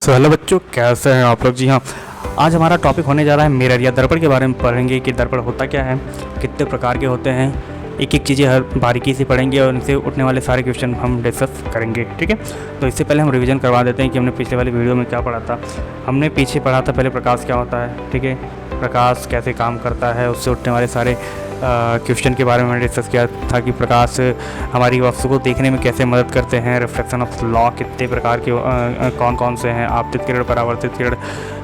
Hello बच्चों, कैसे हैं आप लोग। जी हाँ, आज हमारा टॉपिक होने जा रहा है मिरर या दर्पण के बारे में पढ़ेंगे कि दर्पण होता क्या है, कितने प्रकार के होते हैं। एक एक चीज़ें हर बारीकी से पढ़ेंगे और उनसे उठने वाले सारे क्वेश्चन हम डिस्कस करेंगे। ठीक है, तो इससे पहले हम रिवीजन करवा देते हैं कि हमने पिछले वाली वीडियो में क्या पढ़ा था। हमने पीछे पढ़ा था पहले प्रकाश क्या होता है, ठीक है, प्रकाश कैसे काम करता है, उससे उठने वाले सारे क्वेश्चन के बारे में मैंने डिस्कस किया था कि प्रकाश हमारी वस्तु को देखने में कैसे मदद करते हैं। रिफ्लेक्शन ऑफ लॉ कितने प्रकार के कौन कौन से हैं, आपतित किरण, परावर्तित किरण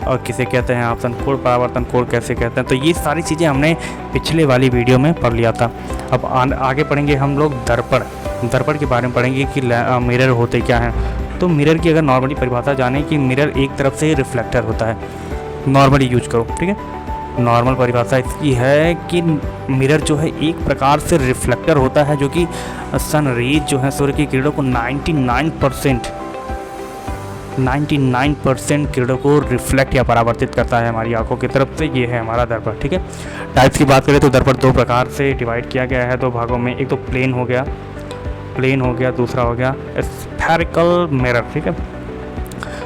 और किसे कहते हैं, आपतन कोण, परावर्तन कोण कैसे कहते हैं। तो ये सारी चीज़ें हमने पिछले वाली वीडियो में पढ़ लिया था। अब आगे पढ़ेंगे हम लोग दर्पण के बारे में पढ़ेंगे कि मिरर होते क्या हैं। तो मिरर की अगर नॉर्मली परिभाषा जाने कि मिरर एक तरफ से रिफ्लेक्टर होता है, नॉर्मली यूज करो। ठीक है, नॉर्मल परिभाषा इसकी है कि मिरर जो है एक प्रकार से रिफ्लेक्टर होता है जो कि सन रेज जो है सूर्य की किरणों को 99% किरणों को रिफ्लेक्ट या परावर्तित करता है हमारी आंखों की तरफ से। ये है हमारा दर्पण। ठीक है, टाइप्स की बात करें तो दर्पण दो प्रकार से डिवाइड किया गया है, दो भागों में। एक तो प्लेन हो गया, दूसरा हो गया स्फेरिकल मिरर। ठीक है,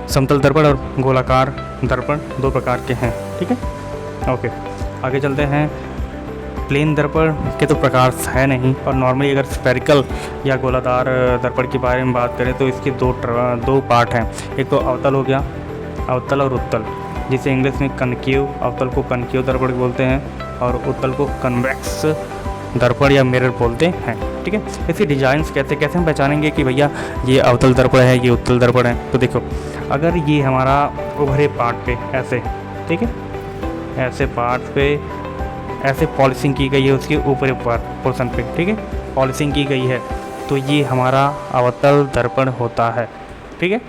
समतल दर्पण और गोलाकार दर्पण दो प्रकार के हैं। ठीक है, ओके, आगे चलते हैं। प्लेन दर्पण के तो प्रकार है नहीं, और नॉर्मली अगर स्फेरिकल या गोलादार दर्पण के बारे में बात करें तो इसके दो पार्ट हैं। एक तो अवतल हो गया, अवतल और उत्तल, जिसे इंग्लिश में कनकेव, अवतल को कनकेव दर्पण बोलते हैं और उत्तल को कन्वेक्स दर्पण या मिरर बोलते हैं। ठीक है, इसकी डिजाइंस कैसे कैसे हम पहचानेंगे कि भैया ये अवतल दर्पण है, ये उत्तल दर्पण है। तो देखो, अगर ये हमारा उभरे पार्ट पे ऐसे, ठीक है, ऐसे पार्ट पे ऐसे पॉलिशिंग की गई है, उसके ऊपरी पोर्शन पे, ठीक है, पॉलिशिंग की गई है, तो ये हमारा अवतल दर्पण होता है। ठीक है,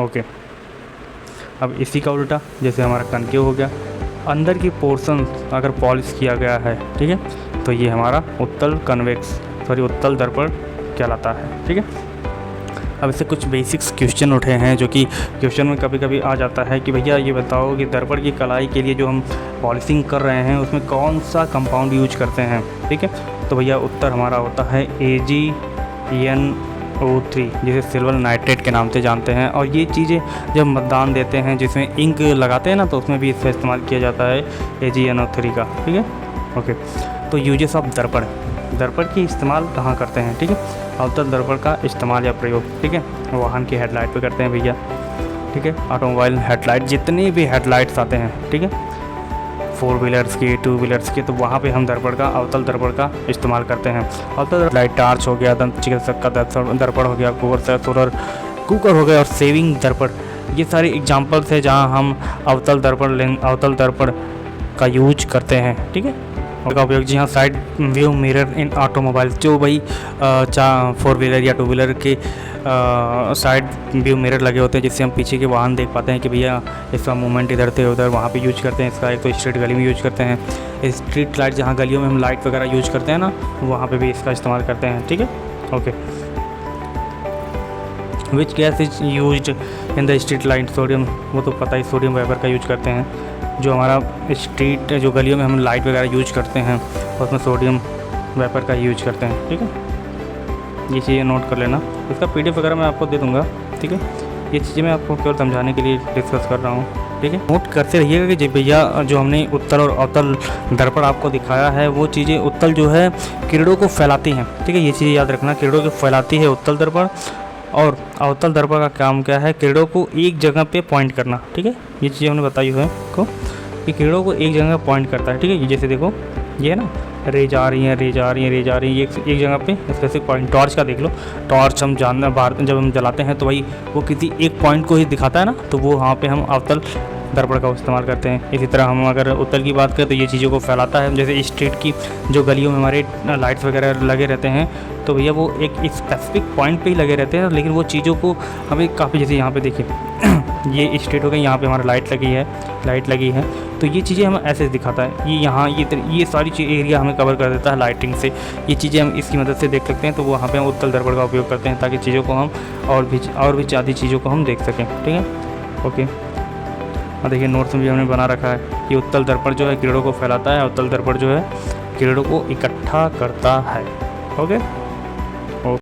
ओके। अब इसी का उल्टा, जैसे हमारा कनकेव हो गया, अंदर की पोर्शन अगर पॉलिश किया गया है, ठीक है, तो ये हमारा उत्तल दर्पण कहलाता है। ठीक है, अब इससे कुछ बेसिक्स क्वेश्चन उठे हैं, जो कि क्वेश्चन में कभी कभी आ जाता है कि भैया ये बताओ कि दर्पण की कलाई के लिए जो हम पॉलिशिंग कर रहे हैं उसमें कौन सा कंपाउंड यूज करते हैं। ठीक है, तो भैया उत्तर हमारा होता है AgNO3, जिसे सिल्वर नाइट्रेट के नाम से जानते हैं। और ये चीज़ें जब मतदान देते हैं, जिसमें इंक लगाते हैं ना, तो उसमें भी इसका इस्तेमाल किया जाता है AgNO3 का। ठीक है, ओके। तो यूजेस ऑफ दर्पण की इस्तेमाल कहाँ करते हैं। ठीक है, अवतल दर्पण का इस्तेमाल या प्रयोग, ठीक है, वाहन की हेडलाइट पे करते हैं भैया। ठीक है, ऑटोमोबाइल हेडलाइट, जितने भी हेडलाइट्स आते हैं, ठीक है, 4 व्हीलर्स की, 2 व्हीलर्स की, तो वहाँ पे हम अवतल दर्पण का इस्तेमाल करते हैं। अवतल लाइट टार्च हो गया, दंत चिकित्सक का दर्पण हो गया, सोलर कुकर हो गया और सेविंग दर्पण, ये सारे एग्जाम्पल्स है जहाँ हम अवतल दर्पण का यूज करते हैं। ठीक है, का उपयोग, जी हाँ, साइड व्यू मिरर इन ऑटोमोबाइल, जो भाई 4 व्हीलर या 2 व्हीलर के साइड व्यू मिरर लगे होते हैं, जिससे हम पीछे के वाहन देख पाते हैं कि भैया इसका मूवमेंट इधर से उधर, वहाँ पे यूज करते हैं इसका। एक तो स्ट्रीट गली में यूज करते हैं, स्ट्रीट लाइट, जहाँ गलियों में हम लाइट वगैरह यूज करते हैं ना, वहाँ पे भी इसका इस्तेमाल करते हैं। ठीक है, okay. Which gas is used in the street light, sodium, वो तो पता ही, सोडियम वेपर का यूज करते हैं। जो हमारा स्ट्रीट, जो गलियों में हम लाइट वगैरह यूज करते हैं, उसमें सोडियम वेपर का यूज करते हैं। ठीक है, ये चीज़ें नोट कर लेना, इसका PDF वगैरह मैं आपको दे दूँगा। ठीक है, ये चीज़ें मैं आपको केवल समझाने के लिए डिस्कस कर रहा हूँ। ठीक है, नोट करते रहिएगा कि भैया जो हमने उत्तल और अवतल दर्पण आपको दिखाया है, वो चीज़ें, उत्तल जो है किरणों को फैलाती हैं। ठीक है, ये चीज़ें याद रखना, किरणों को फैलाती है उत्तल दर्पण, और अवतल दर्पण का काम क्या है, किरणों को एक जगह पे पॉइंट करना। ठीक है, ये चीज़ें हमने बताई हुई है को कि किरणों को एक जगह पॉइंट करता है। ठीक है, ये जैसे देखो, ये है ना, रेज आ रही है, एक जगह पे स्पेसिफिक पॉइंट। टॉर्च का देख लो, टॉर्च हम जब हम जलाते हैं तो भाई वो किसी एक पॉइंट को ही दिखाता है ना, तो वो वहाँ पे हम अवतल दर्पण का इस्तेमाल करते हैं। इसी तरह हम अगर उत्तल की बात करें तो ये चीज़ों को फैलाता है, जैसे स्ट्रीट की जो गलियों में हमारे लाइट्स वगैरह लगे रहते हैं, तो भैया वो एक स्पेसिफिक पॉइंट पे ही लगे रहते हैं, लेकिन वो चीज़ों को हमें काफ़ी, जैसे यहाँ पे देखिए ये स्ट्रीट हो गई, यहाँ पे हमारा लाइट लगी है, तो ये चीज़ें हमें ऐसे दिखाता है। ये यहाँ ये सारी एरिया हमें कवर कर देता है लाइटिंग से। ये चीज़ें हम इसकी मदद से देख सकते हैं, तो वहाँ पे हम उत्तल दर्पण का उपयोग करते हैं ताकि चीज़ों को हम और भी ज़्यादा चीज़ों को हम देख सकें। ठीक है, ओके। और देखिए, नोट्स में भी हमने बना रखा है कि उत्तल दर्पण जो है किरणों को फैलाता है, अवतल दर्पण जो है किरणों को इकट्ठा करता है। ओके।